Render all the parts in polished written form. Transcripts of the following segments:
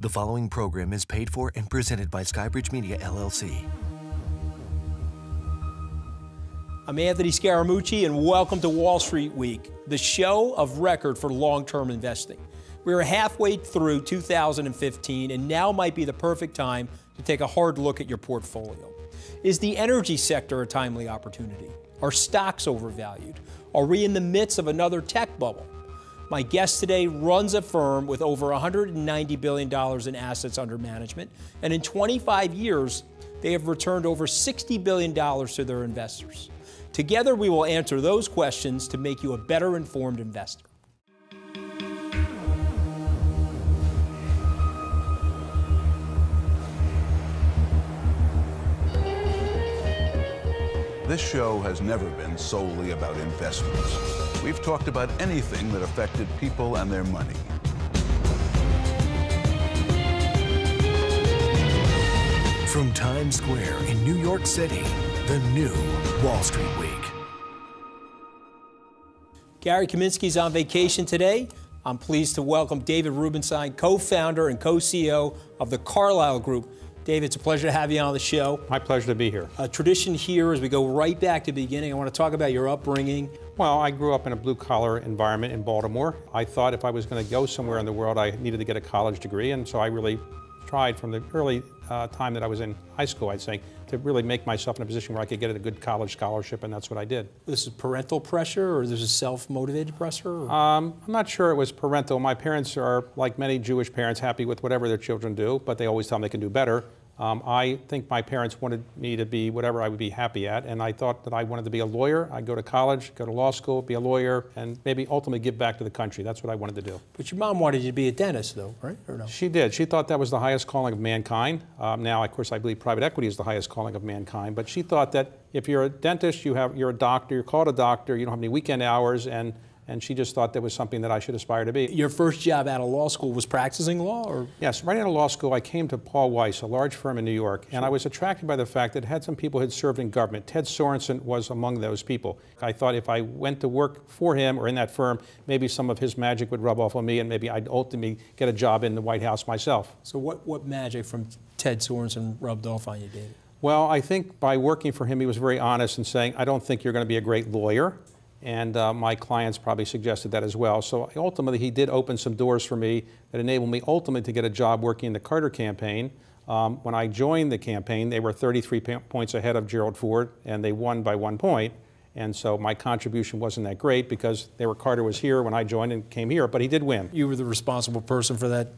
The following program is paid for and presented by Skybridge Media, LLC. I'm Anthony Scaramucci, and welcome to Wall Street Week, the show of record for long-term investing. We're halfway through 2015, and now might be the perfect time to take a hard look at your portfolio. Is the energy sector a timely opportunity? Are stocks overvalued? Are we in the midst of another tech bubble? My guest today runs a firm with over $190 billion in assets under management, and in 25 years, they have returned over $60 billion to their investors. Together, we will answer those questions to make you a better informed investor. This show has never been solely about investments. We've talked about anything that affected people and their money. From Times Square in New York City, the new Wall Street Week. Gary Kaminsky's on vacation today. I'm pleased to welcome David Rubenstein, co-founder and co-CEO of the Carlyle Group. David, it's a pleasure to have you on the show. My pleasure to be here. A tradition here as we go right back to the beginning. I want to talk about your upbringing. Well, I grew up in a blue-collar environment in Baltimore. I thought if I was going to go somewhere in the world, I needed to get a college degree, and so I really tried from the early time that I was in high school, I'd say, to really make myself in a position where I could get a good college scholarship, and that's what I did. This is parental pressure, or this is self-motivated pressure? I'm not sure it was parental. My parents are, like many Jewish parents, happy with whatever their children do, but they always tell them they can do better. I think my parents wanted me to be whatever I would be happy at, and I thought that I wanted to be a lawyer. I'd go to college, go to law school, be a lawyer, and maybe ultimately give back to the country. That's what I wanted to do. But your mom wanted you to be a dentist, though, right? Or no? She did. She thought that was the highest calling of mankind. Now, of course, I believe private equity is the highest calling of mankind, but she thought that if you're a dentist, you're a doctor, you're called a doctor, you don't have any weekend hours, and she just thought that was something that I should aspire to be. Your first job out of law school was practicing law? Or? Yes, right out of law school, I came to Paul Weiss, a large firm in New York, and I was attracted by the fact that it had some people who had served in government. Ted Sorensen was among those people. I thought if I went to work for him or in that firm, maybe some of his magic would rub off on me, and maybe I'd ultimately get a job in the White House myself. So what magic from Ted Sorensen rubbed off on you, David? Well, I think by working for him, he was very honest in saying, I don't think you're going to be a great lawyer. And my clients probably suggested that as well. So ultimately, he did open some doors for me that enabled me ultimately to get a job working in the Carter campaign. When I joined the campaign, they were 33 points ahead of Gerald Ford, and they won by 1 point. And so my contribution wasn't that great because Carter was here when I joined and came here, but he did win. You were the responsible person for that?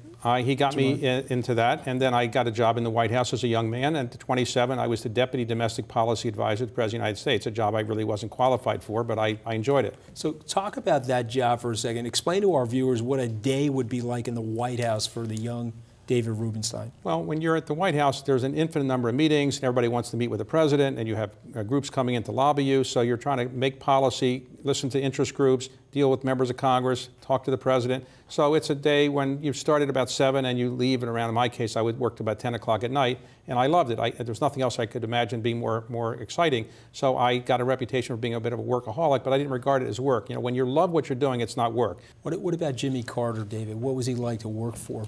He got me into that, and then I got a job in the White House as a young man, and at 27, I was the Deputy Domestic Policy Advisor to the President of the United States, a job I really wasn't qualified for, but I enjoyed it. So talk about that job for a second. Explain to our viewers what a day would be like in the White House for the young David Rubenstein. Well, when you're at the White House, there's an infinite number of meetings, and everybody wants to meet with the president, and you have groups coming in to lobby you, so you're trying to make policy, listen to interest groups, deal with members of Congress, talk to the president. So it's a day when you start at about 7 and you leave at around, in my case, I would work to about 10 o'clock at night, and I loved it. There's nothing else I could imagine being more exciting. So I got a reputation for being a bit of a workaholic, but I didn't regard it as work. You know, when you love what you're doing, it's not work. What about Jimmy Carter, David? What was he like to work for?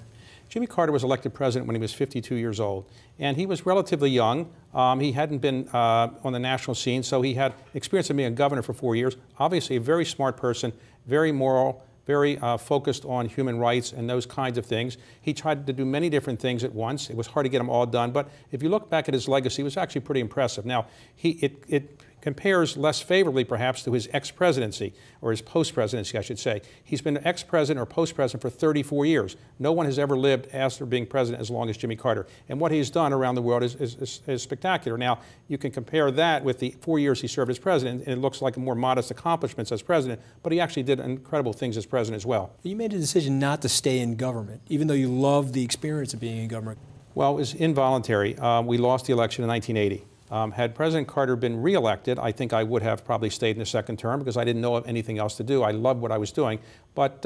Jimmy Carter was elected president when he was 52 years old, and he was relatively young. He hadn't been on the national scene, so he had experience of being a governor for 4 years. Obviously a very smart person, very moral, very focused on human rights and those kinds of things. He tried to do many different things at once. It was hard to get them all done, but if you look back at his legacy, it was actually pretty impressive. Now, it compares less favorably, perhaps, to his ex-presidency, or his post-presidency, I should say. He's been ex-president or post-president for 34 years. No one has ever lived after being president as long as Jimmy Carter. And what he's done around the world is spectacular. Now, you can compare that with the 4 years he served as president, and it looks like more modest accomplishments as president, but he actually did incredible things as president as well. You made a decision not to stay in government, even though you loved the experience of being in government. Well, it was involuntary. We lost the election in 1980. Had President Carter been reelected, I think I would have probably stayed in the second term because I didn't know of anything else to do. I loved what I was doing. But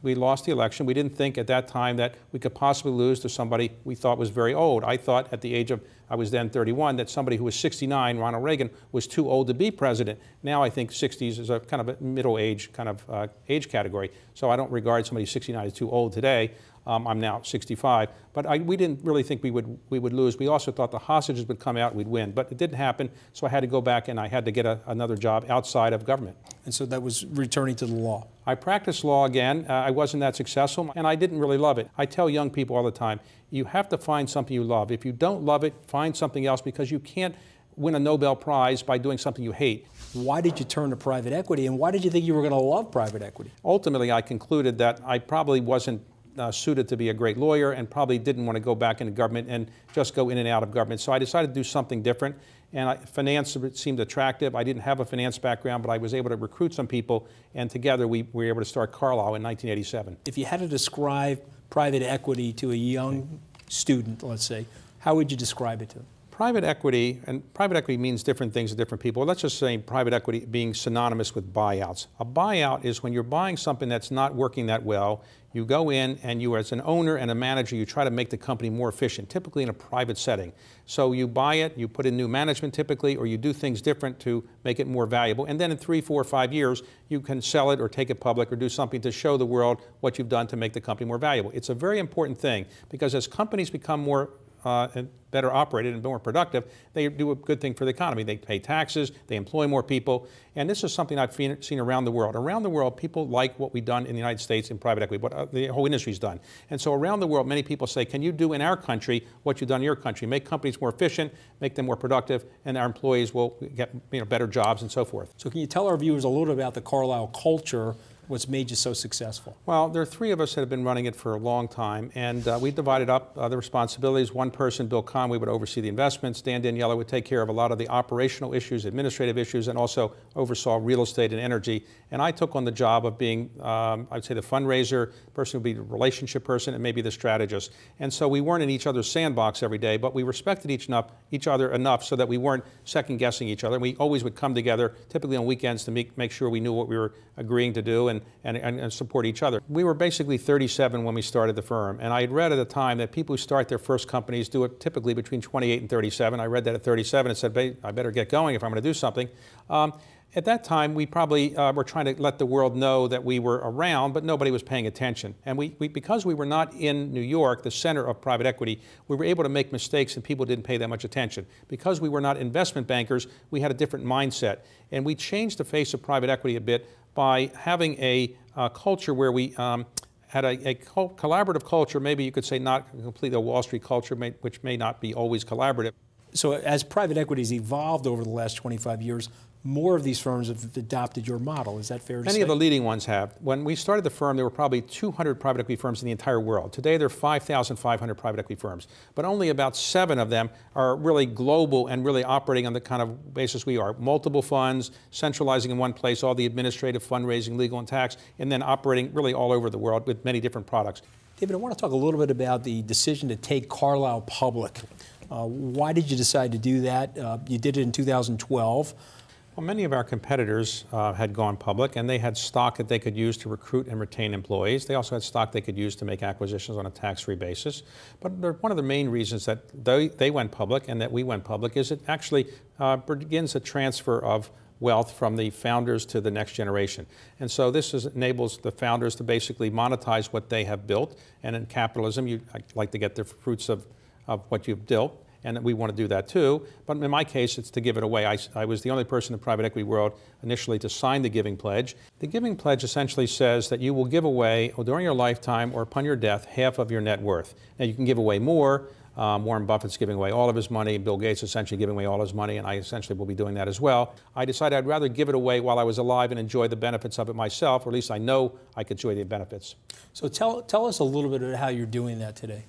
we lost the election. We didn't think at that time that we could possibly lose to somebody we thought was very old. I thought at the age of, I was then 31, that somebody who was 69, Ronald Reagan, was too old to be president. Now I think 60s is a kind of a middle age kind of age category. So I don't regard somebody 69 as too old today. I'm now 65. But we didn't really think we would lose. We also thought the hostages would come out, we'd win. But it didn't happen, so I had to go back and I had to get another job outside of government. And so that was returning to the law. I practiced law again. I wasn't that successful, and I didn't really love it. I tell young people all the time, you have to find something you love. If you don't love it, find something else, because you can't win a Nobel Prize by doing something you hate. Why did you turn to private equity, and why did you think you were going to love private equity? Ultimately, I concluded that I probably wasn't suited to be a great lawyer and probably didn't want to go back into government and just go in and out of government. So I decided to do something different, and finance seemed attractive. I didn't have a finance background, but I was able to recruit some people, and together we were able to start Carlyle in 1987. If you had to describe private equity to a young student, let's say, how would you describe it to them? Private equity, and private equity means different things to different people. Let's just say private equity being synonymous with buyouts. A buyout is when you're buying something that's not working that well. You go in and you, as an owner and a manager, you try to make the company more efficient, typically in a private setting. So you buy it, you put in new management typically, or you do things different to make it more valuable. And then in 3, 4, 5 years, you can sell it or take it public or do something to show the world what you've done to make the company more valuable. It's a very important thing, because as companies become more better operated and more productive, they do a good thing for the economy. They pay taxes, they employ more people, and this is something I've seen around the world. Around the world, people like what we've done in the United States in private equity, what the whole industry's done. And so around the world, many people say, can you do in our country what you've done in your country? Make companies more efficient, make them more productive, and our employees will get better jobs and so forth. So can you tell our viewers a little bit about the Carlyle culture? What's made you so successful? Well, there are 3 of us that have been running it for a long time, and we divided up the responsibilities. One person, Bill Conway, would oversee the investments. Dan Daniela would take care of a lot of the operational issues, administrative issues, and also oversaw real estate and energy. And I took on the job of being, I'd say, the fundraiser, person who would be the relationship person, and maybe the strategist. And so we weren't in each other's sandbox every day, but we respected each other enough so that we weren't second-guessing each other. We always would come together, typically on weekends, to make sure we knew what we were agreeing to do and support each other. We were basically 37 when we started the firm, and I had read at the time that people who start their first companies do it typically between 28 and 37. I read that at 37 and said, I better get going if I'm going to do something. At that time, we probably were trying to let the world know that we were around, but nobody was paying attention. And because we were not in New York, the center of private equity, we were able to make mistakes and people didn't pay that much attention. Because we were not investment bankers, we had a different mindset. And we changed the face of private equity a bit by having a culture where we had a collaborative culture, maybe you could say not completely a Wall Street culture, which may not be always collaborative. So as private equity has evolved over the last 25 years, more of these firms have adopted your model. Is that fair to say? Many of the leading ones have. When we started the firm, there were probably 200 private equity firms in the entire world. Today, there are 5,500 private equity firms. But only about 7 of them are really global and really operating on the kind of basis we are. Multiple funds, centralizing in one place all the administrative, fundraising, legal, and tax, and then operating really all over the world with many different products. David, I want to talk a little bit about the decision to take Carlyle public. Why did you decide to do that? You did it in 2012. Well, many of our competitors had gone public, and they had stock that they could use to recruit and retain employees. They also had stock they could use to make acquisitions on a tax-free basis. But one of the main reasons that they went public and that we went public is it actually begins a transfer of wealth from the founders to the next generation. And so this enables the founders to basically monetize what they have built. And in capitalism, you like to get the fruits of what you've built. And we want to do that too. But in my case, it's to give it away. I was the only person in the private equity world initially to sign the Giving Pledge. The Giving Pledge essentially says that you will give away, during your lifetime or upon your death, half of your net worth. Now, you can give away more. Warren Buffett's giving away all of his money. Bill Gates essentially giving away all his money, and I essentially will be doing that as well. I decided I'd rather give it away while I was alive and enjoy the benefits of it myself, or at least I know I could enjoy the benefits. So tell us a little bit about how you're doing that today.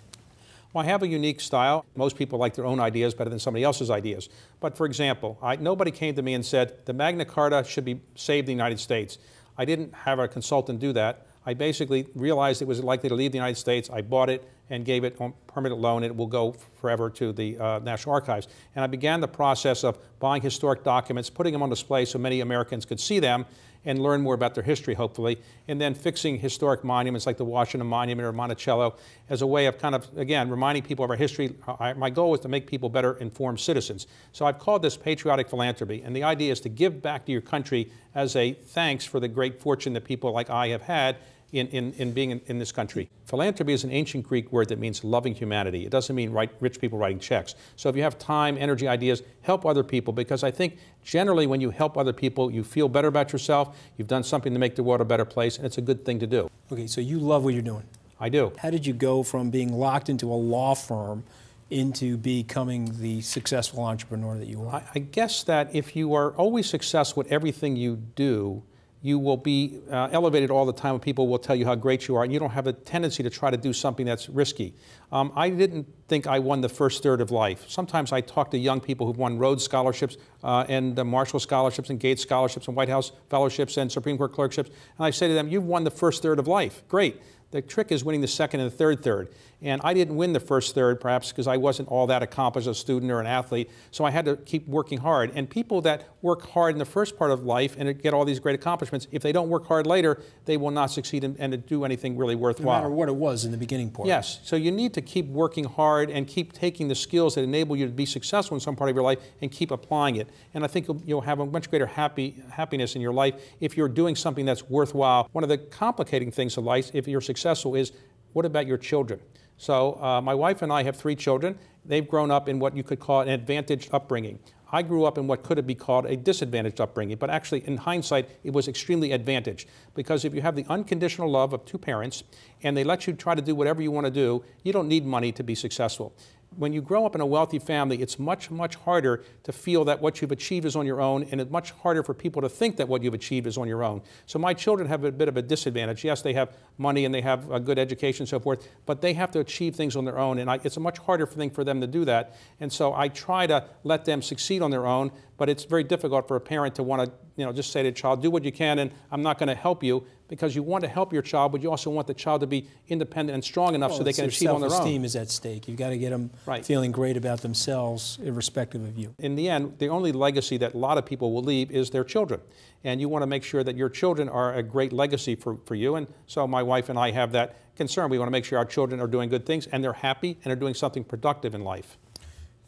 Well, I have a unique style. Most people like their own ideas better than somebody else's ideas. But for example, nobody came to me and said, the Magna Carta should be saved in the United States. I didn't have a consultant do that. I basically realized it was likely to leave the United States. I bought it and gave it on permanent loan. It will go forever to the National Archives. And I began the process of buying historic documents, putting them on display so many Americans could see them and learn more about their history, hopefully, and then fixing historic monuments like the Washington Monument or Monticello as a way of kind of, again, reminding people of our history. My goal was to make people better informed citizens. So I've called this patriotic philanthropy, and the idea is to give back to your country as a thanks for the great fortune that people like I have had, in being in this country. Philanthropy is an ancient Greek word that means loving humanity. It doesn't mean rich people writing checks. So if you have time, energy, ideas, help other people, because I think generally when you help other people, you feel better about yourself, you've done something to make the world a better place, and it's a good thing to do. Okay, so you love what you're doing. I do. How did you go from being locked into a law firm into becoming the successful entrepreneur that you are? I guess that if you are always successful at everything you do, you will be elevated all the time when people will tell you how great you are, and you don't have a tendency to try to do something that's risky. I didn't think I won the first third of life. Sometimes I talk to young people who've won Rhodes Scholarships and Marshall Scholarships and Gates Scholarships and White House Fellowships and Supreme Court Clerkships, and I say to them, you've won the first third of life. Great. The trick is winning the second and the third. And I didn't win the first third, perhaps because I wasn't all that accomplished as a student or an athlete, so I had to keep working hard. And people that work hard in the first part of life and get all these great accomplishments, if they don't work hard later, they will not succeed and do anything really worthwhile. No matter what it was in the beginning part. Yes, so you need to keep working hard and keep taking the skills that enable you to be successful in some part of your life and keep applying it. And I think you'll have a much greater happiness in your life if you're doing something that's worthwhile. One of the complicating things of life, if you're successful, is what about your children? So my wife and I have 3 children. They've grown up in what you could call an advantaged upbringing. I grew up in what could be called a disadvantaged upbringing, but actually in hindsight it was extremely advantaged, because if you have the unconditional love of 2 parents and they let you try to do whatever you want to do, you don't need money to be successful. When you grow up in a wealthy family, it's much, much harder to feel that what you've achieved is on your own, and it's much harder for people to think that what you've achieved is on your own. So my children have a bit of a disadvantage. Yes, they have money and they have a good education and so forth, but they have to achieve things on their own, and it's a much harder thing for them to do that. And so I try to let them succeed on their own, but it's very difficult for a parent to want to just say to the child, do what you can and I'm not going to help you, because you want to help your child, but you also want the child to be independent and strong enough so they can achieve on their own. Self-esteem is at stake. You've got to get them feeling great about themselves, irrespective of you. In the end, the only legacy that a lot of people will leave is their children. And you want to make sure that your children are a great legacy for you. And so my wife and I have that concern. We want to make sure our children are doing good things and they're happy and are doing something productive in life.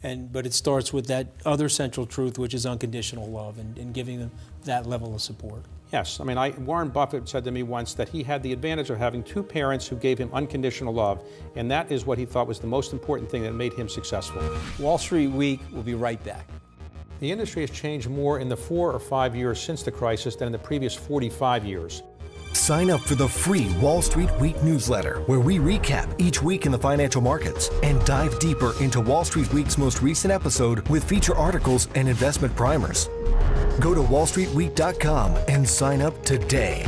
But it starts with that other central truth, which is unconditional love, and giving them that level of support. Yes. I mean, Warren Buffett said to me once that he had the advantage of having 2 parents who gave him unconditional love, and that is what he thought was the most important thing that made him successful. Wall Street Week will be right back. The industry has changed more in the 4 or 5 years since the crisis than in the previous 45 years. Sign up for the free Wall Street Week newsletter, where we recap each week in the financial markets and dive deeper into Wall Street Week's most recent episode with feature articles and investment primers. Go to wallstreetweek.com and sign up today.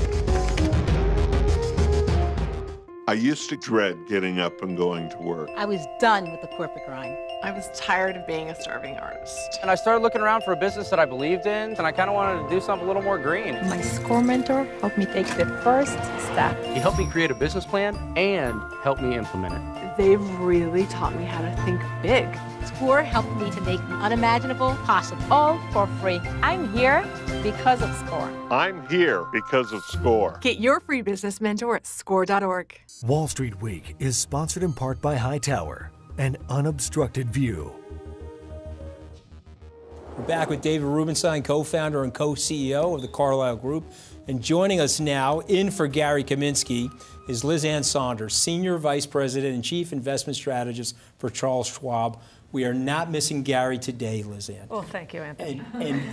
I used to dread getting up and going to work. I was done with the corporate grind. I was tired of being a starving artist. And I started looking around for a business that I believed in, and I kind of wanted to do something a little more green. My SCORE mentor helped me take the first step. He helped me create a business plan and helped me implement it. They've really taught me how to think big. SCORE helped me to make the unimaginable possible. All for free. I'm here because of SCORE. I'm here because of SCORE. Get your free business mentor at score.org. Wall Street Week is sponsored in part by Hightower, an unobstructed view. We're back with David Rubenstein, co-founder and co-CEO of the Carlyle Group. And joining us now, in for Gary Kaminsky, is Liz Ann Saunders, Senior Vice President and Chief Investment Strategist for Charles Schwab. We are not missing Gary today, Liz Ann. Well, thank you, Anthony.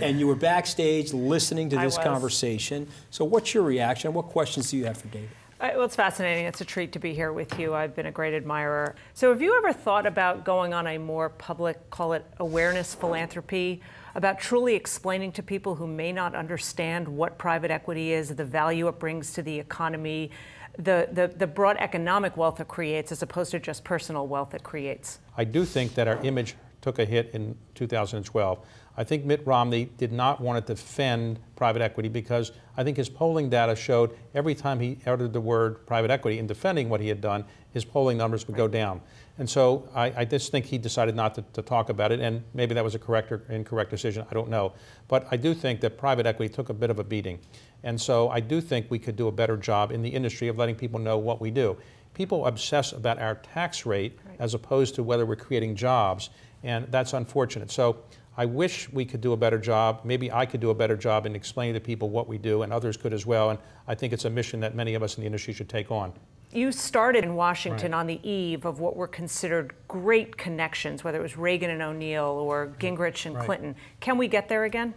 And you were backstage listening to this conversation. So what's your reaction? What questions do you have for David? Well, it's fascinating. It's a treat to be here with you. I've been a great admirer. So have you ever thought about going on a more public, call it awareness philanthropy, about truly explaining to people who may not understand what private equity is, the value it brings to the economy, the broad economic wealth it creates, as opposed to just personal wealth it creates? I do think that our image took a hit in 2012. I think Mitt Romney did not want to defend private equity because I think his polling data showed every time he uttered the word private equity in defending what he had done, his polling numbers would go down. And so I just think he decided not to talk about it, and maybe that was a correct or incorrect decision, I don't know. But I do think that private equity took a bit of a beating. And so I do think we could do a better job in the industry of letting people know what we do. People obsess about our tax rate as opposed to whether we're creating jobs, and that's unfortunate. So I wish we could do a better job. Maybe I could do a better job in explaining to people what we do, and others could as well. And I think it's a mission that many of us in the industry should take on. You started in Washington Right. on the eve of what were considered great connections, whether it was Reagan and O'Neill or Gingrich and Right. Clinton. Can we get there again?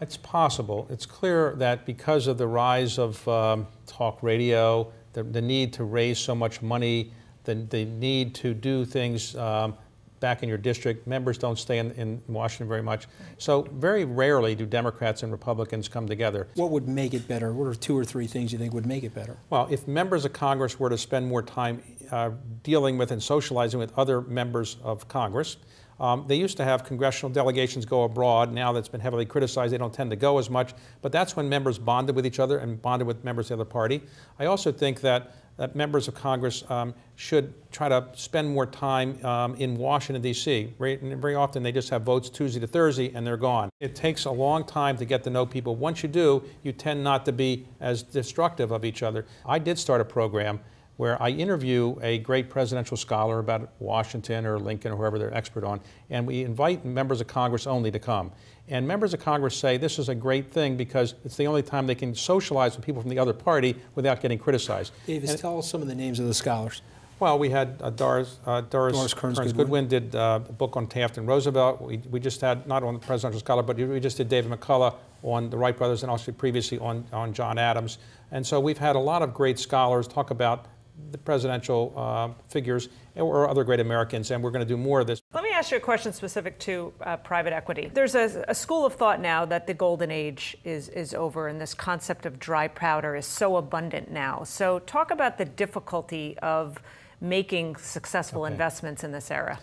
It's possible. It's clear that because of the rise of talk radio, the need to raise so much money, the need to do things back in your district, members don't stay in Washington very much. So very rarely do Democrats and Republicans come together. What would make it better? What are 2 or 3 things you think would make it better? Well, if members of Congress were to spend more time dealing with and socializing with other members of Congress, they used to have congressional delegations go abroad. Now that's been heavily criticized. They don't tend to go as much. But that's when members bonded with each other and bonded with members of the other party. I also think that members of Congress should try to spend more time in Washington, D.C. Very often they just have votes Tuesday to Thursday and they're gone. It takes a long time to get to know people. Once you do, you tend not to be as destructive of each other. I did start a program where I interview a great presidential scholar about Washington or Lincoln or whoever they're expert on, and we invite members of Congress only to come. And members of Congress say this is a great thing because it's the only time they can socialize with people from the other party without getting criticized. Davis, tell us some of the names of the scholars. Well, we had Doris Kearns Goodwin did a book on Taft and Roosevelt. We just had, not on the presidential scholar, but we just did David McCullough on the Wright brothers and also previously on John Adams. And so we've had a lot of great scholars talk about the presidential figures or other great Americans, and we're going to do more of this. Let me ask you a question specific to private equity. There's a school of thought now that the golden age is over, and this concept of dry powder is so abundant now. So talk about the difficulty of making successful investments in this era.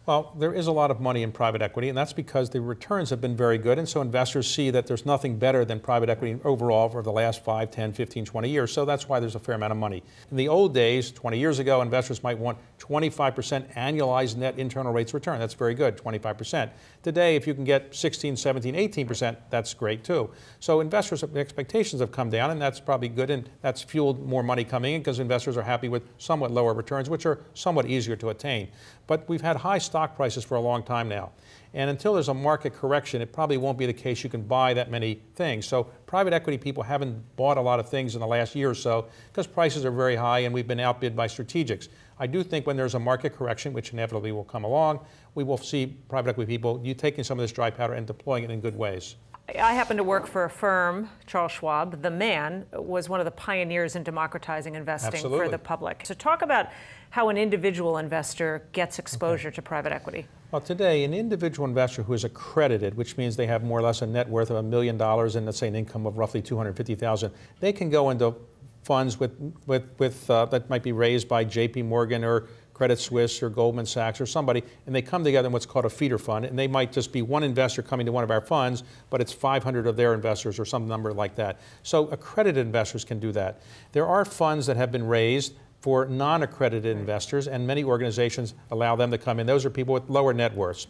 Well, there is a lot of money in private equity, and that's because the returns have been very good, and so investors see that there's nothing better than private equity overall for the last 5, 10, 15, 20 years, so that's why there's a fair amount of money. In the old days, 20 years ago, investors might want 25% annualized net internal rates of return. That's very good, 25%. Today, if you can get 16, 17, 18%, that's great too. So investors' expectations have come down, and that's probably good, and that's fueled more money coming in because investors are happy with somewhat lower returns, which are somewhat easier to attain. But we've had high stock prices for a long time now. And until there's a market correction, it probably won't be the case you can buy that many things. So private equity people haven't bought a lot of things in the last year or so because prices are very high and we've been outbid by strategics. I do think when there's a market correction, which inevitably will come along, we will see private equity people taking some of this dry powder and deploying it in good ways. I happen to work for a firm, Charles Schwab. The man was one of the pioneers in democratizing investing for the public. So talk about how an individual investor gets exposure to private equity. Well, today, an individual investor who is accredited, which means they have more or less a net worth of $1 million and let's say an income of roughly $250,000, they can go into funds that might be raised by J.P. Morgan or Credit Suisse or Goldman Sachs or somebody, and they come together in what's called a feeder fund, and they might just be one investor coming to one of our funds, but it's 500 of their investors or some number like that. So accredited investors can do that. There are funds that have been raised for non-accredited investors, and many organizations allow them to come in. Those are people with lower net worths.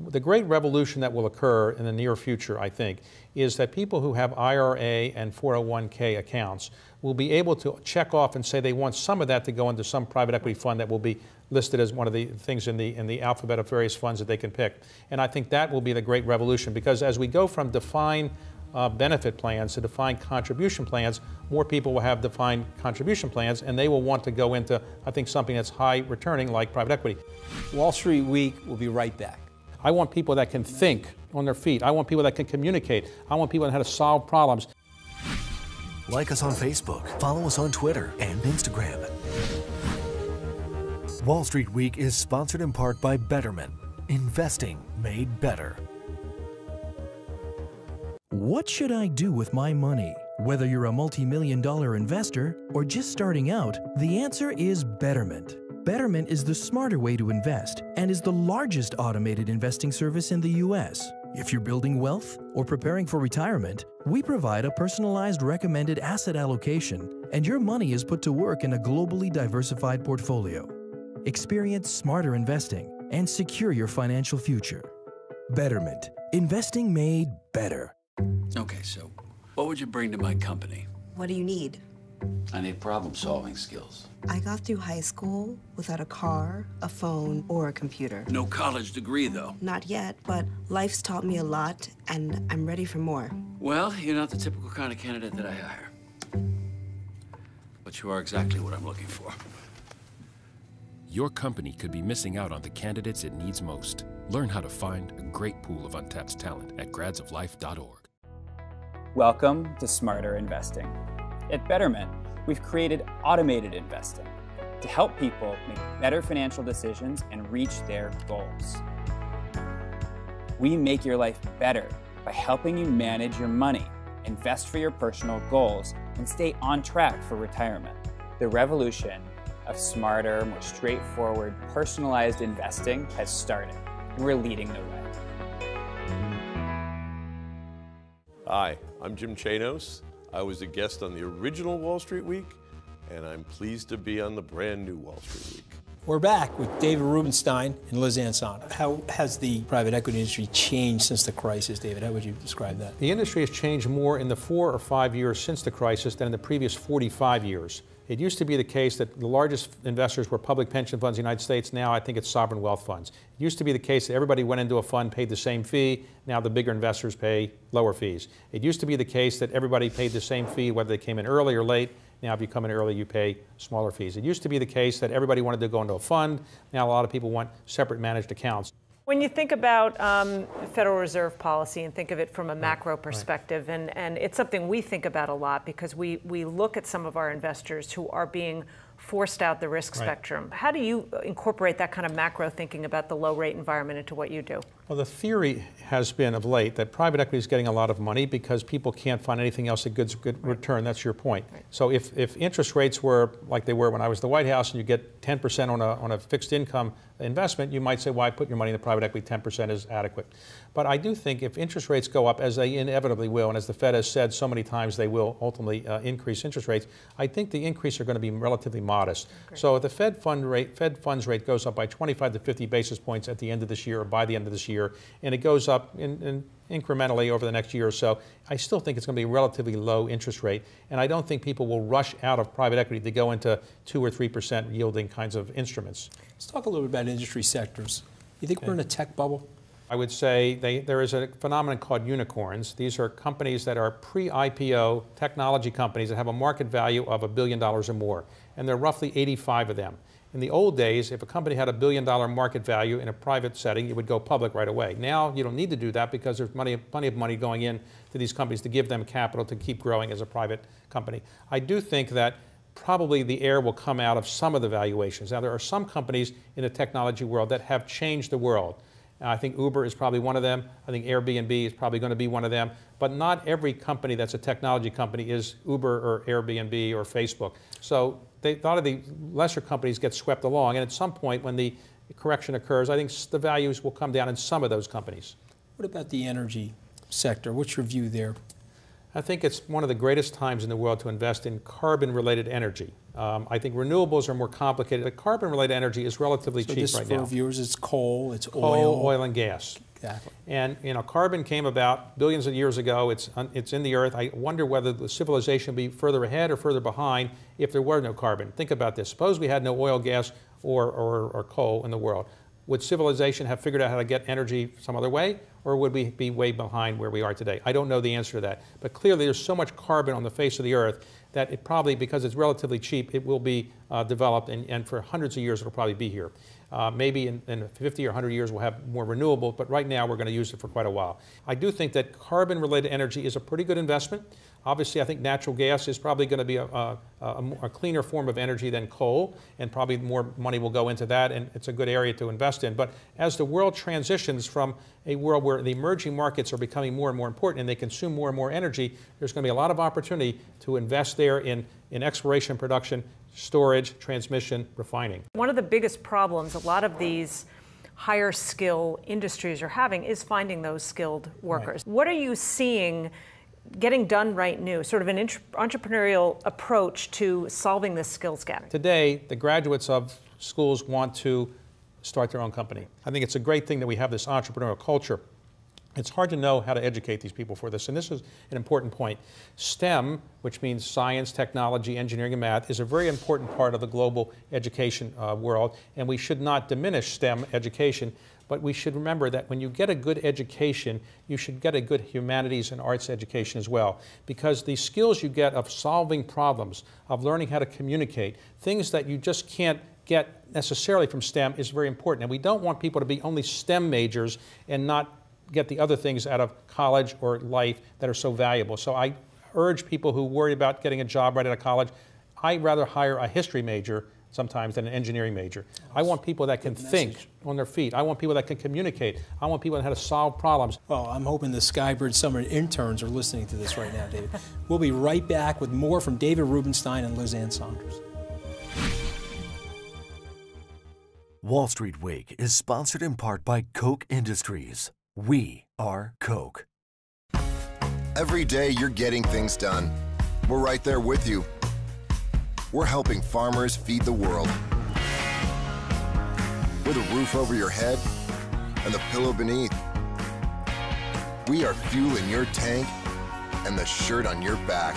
The great revolution that will occur in the near future, I think, is that people who have IRA and 401k accounts will be able to check off and say they want some of that to go into some private equity fund that will be listed as one of the things in the alphabet of various funds that they can pick. And I think that will be the great revolution, because as we go from defined benefit plans to defined contribution plans, more people will have defined contribution plans, and they will want to go into, I think, something that's high returning like private equity. Wall Street Week will be right back. I want people that can think on their feet. I want people that can communicate. I want people that know how to solve problems. Like us on Facebook, follow us on Twitter and Instagram. Wall Street Week is sponsored in part by Betterment. Investing made better. What should I do with my money? Whether you're a multi-million-dollar investor or just starting out, the answer is Betterment. Betterment is the smarter way to invest and is the largest automated investing service in the U.S. If you're building wealth or preparing for retirement, we provide a personalized recommended asset allocation, and your money is put to work in a globally diversified portfolio. Experience smarter investing and secure your financial future. Betterment. Investing made better. Okay, so what would you bring to my company? What do you need? I need problem-solving skills. I got through high school without a car, a phone, or a computer. No college degree, though. Not yet, but life's taught me a lot, and I'm ready for more. Well, you're not the typical kind of candidate that I hire. But you are exactly what I'm looking for. Your company could be missing out on the candidates it needs most. Learn how to find a great pool of untapped talent at gradsoflife.org. Welcome to Smarter Investing. At Betterment, we've created automated investing to help people make better financial decisions and reach their goals. We make your life better by helping you manage your money, invest for your personal goals, and stay on track for retirement. The revolution of smarter, more straightforward, personalized investing has started, and we're leading the way. Hi, I'm Jim Chanos. I was a guest on the original Wall Street Week, and I'm pleased to be on the brand new Wall Street Week. We're back with David Rubenstein and Liz Ansana. How has the private equity industry changed since the crisis, David? How would you describe that? The industry has changed more in the 4 or 5 years since the crisis than in the previous 45 years. It used to be the case that the largest investors were public pension funds in the United States. Now I think it's sovereign wealth funds. It used to be the case that everybody went into a fund, paid the same fee. Now the bigger investors pay lower fees. It used to be the case that everybody paid the same fee whether they came in early or late. Now if you come in early, you pay smaller fees. It used to be the case that everybody wanted to go into a fund. Now a lot of people want separate managed accounts. When you think about Federal Reserve policy and think of it from a macro perspective, and it's something we think about a lot because we look at some of our investors who are being forced out the risk spectrum. How do you incorporate that kind of macro thinking about the low rate environment into what you do? Well, the theory has been of late that private equity is getting a lot of money because people can't find anything else that gives good return. That's your point. So if interest rates were like they were when I was at the White House and you get 10% on a fixed income investment, you might say, why put your money in the private equity? 10% is adequate. But I do think if interest rates go up, as they inevitably will, and as the Fed has said so many times they will ultimately increase interest rates, I think the increase are going to be relatively modest. Okay. So if the Fed funds rate goes up by 25 to 50 basis points at the end of this year or by the end of this year, and it goes up in incrementally over the next year or so, I still think it's going to be a relatively low interest rate, and I don't think people will rush out of private equity to go into 2 or 3% yielding kinds of instruments. Let's talk a little bit about industry sectors. You think we're in a tech bubble? I would say there is a phenomenon called unicorns. These are companies that are pre-IPO technology companies that have a market value of $1 billion or more, and there are roughly 85 of them. In the old days, if a company had $1 billion market value in a private setting, it would go public right away. Now you don't need to do that because there's plenty of money going in to these companies to give them capital to keep growing as a private company. I do think that probably the air will come out of some of the valuations. Now there are some companies in the technology world that have changed the world. I think Uber is probably one of them. I think Airbnb is probably going to be one of them. But not every company that's a technology company is Uber or Airbnb or Facebook. So a lot of the lesser companies get swept along. And at some point when the correction occurs, I think the values will come down in some of those companies. What about the energy sector? What's your view there? I think it's one of the greatest times in the world to invest in carbon-related energy. I think renewables are more complicated. The carbon-related energy is relatively cheap right now. For viewers, it's coal, it's oil and gas. Exactly. And carbon came about billions of years ago. It's in the earth. I wonder whether the civilization would be further ahead or further behind if there were no carbon. Think about this. Suppose we had no oil, gas, or coal in the world. Would civilization have figured out how to get energy some other way, or would we be way behind where we are today? I don't know the answer to that. But clearly there's so much carbon on the face of the earth that it probably, because it's relatively cheap, it will be developed, and for hundreds of years it'll probably be here. Maybe in 50 or 100 years we'll have more renewable, but right now we're going to use it for quite a while. I do think that carbon-related energy is a pretty good investment. Obviously, I think natural gas is probably going to be a cleaner form of energy than coal, and probably more money will go into that, and it's a good area to invest in. But as the world transitions from a world where the emerging markets are becoming more and more important and they consume more and more energy, there's going to be a lot of opportunity to invest there in exploration, production, storage, transmission, refining. One of the biggest problems a lot of these higher skill industries are having is finding those skilled workers. Right. What are you seeing getting done right now, sort of an entrepreneurial approach to solving this skills gap? Today, the graduates of schools want to start their own company. I think it's a great thing that we have this entrepreneurial culture. It's hard to know how to educate these people for this, and this is an important point. STEM, which means science, technology, engineering, and math, is a very important part of the global education world, and we should not diminish STEM education, but we should remember that when you get a good education, you should get a good humanities and arts education as well, because the skills you get of solving problems, of learning how to communicate, things that you just can't get necessarily from STEM is very important. And we don't want people to be only STEM majors and not get the other things out of college or life that are so valuable. So I urge people who worry about getting a job right out of college, I'd rather hire a history major sometimes than an engineering major. I want people that can think on their feet. I want people that can communicate. I want people that know how to solve problems. Well, I'm hoping the Skybridge Summer interns are listening to this right now, David. We'll be right back with more from David Rubenstein and Liz Ann Saunders. Wall Street Week is sponsored in part by Koch Industries. We are Koch. Every day you're getting things done. We're right there with you. We're helping farmers feed the world. With a roof over your head and the pillow beneath. We are fueling your tank and the shirt on your back.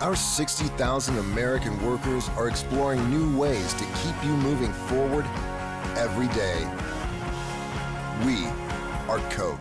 Our 60,000 American workers are exploring new ways to keep you moving forward every day. We are Koch.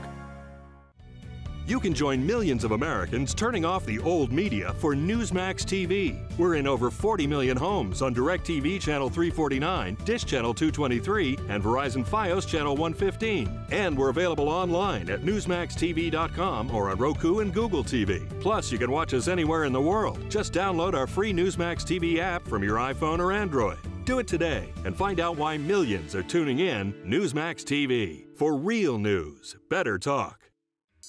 You can join millions of Americans turning off the old media for Newsmax TV. We're in over 40 million homes on DirecTV Channel 349, Dish Channel 223, and Verizon Fios Channel 115. And we're available online at NewsmaxTV.com or on Roku and Google TV. Plus, you can watch us anywhere in the world. Just download our free Newsmax TV app from your iPhone or Android. Do it today and find out why millions are tuning in Newsmax TV. For real news, better talk.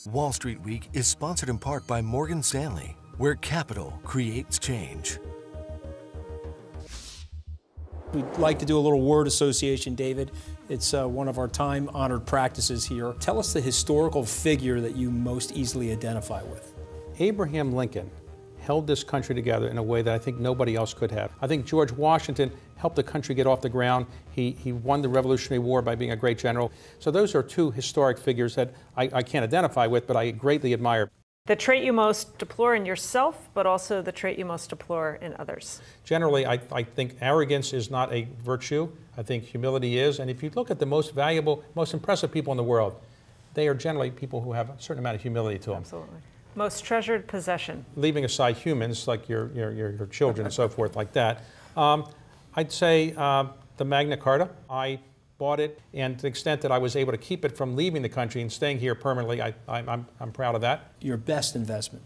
Wall Street Week is sponsored in part by Morgan Stanley, where capital creates change. We'd like to do a little word association, David. It's one of our time-honored practices here. Tell us the historical figure that you most easily identify with. Abraham Lincoln held this country together in a way that I think nobody else could have. I think George Washington helped the country get off the ground. He won the Revolutionary War by being a great general. So those are two historic figures that I can't identify with, but I greatly admire. The trait you most deplore in yourself, but also the trait you most deplore in others. Generally, I think arrogance is not a virtue. I think humility is. And if you look at the most valuable, most impressive people in the world, they are generally people who have a certain amount of humility to them. Absolutely. Most treasured possession. Leaving aside humans, like your children and so forth like that, I'd say the Magna Carta. I bought it, and to the extent that I was able to keep it from leaving the country and staying here permanently, I'm proud of that. Your best investment?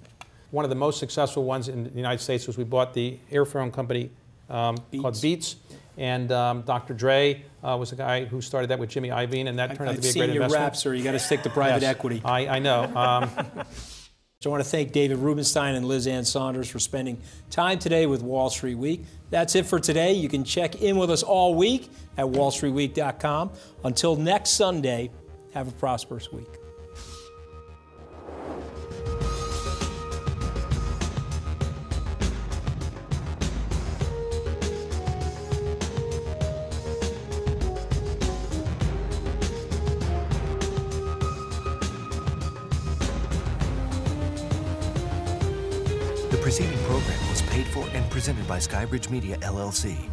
One of the most successful ones in the United States was we bought the airphone company called Beats. And Dr. Dre was the guy who started that with Jimmy Iovine, and that turned out to be a great investment. I've seen your rap, sir. You got to stick to private equity. I know. So I want to thank David Rubenstein and Liz Ann Saunders for spending time today with Wall Street Week. That's it for today. You can check in with us all week at wallstreetweek.com. Until next Sunday, have a prosperous week. The preceding program was paid for and presented by Skybridge Media, LLC.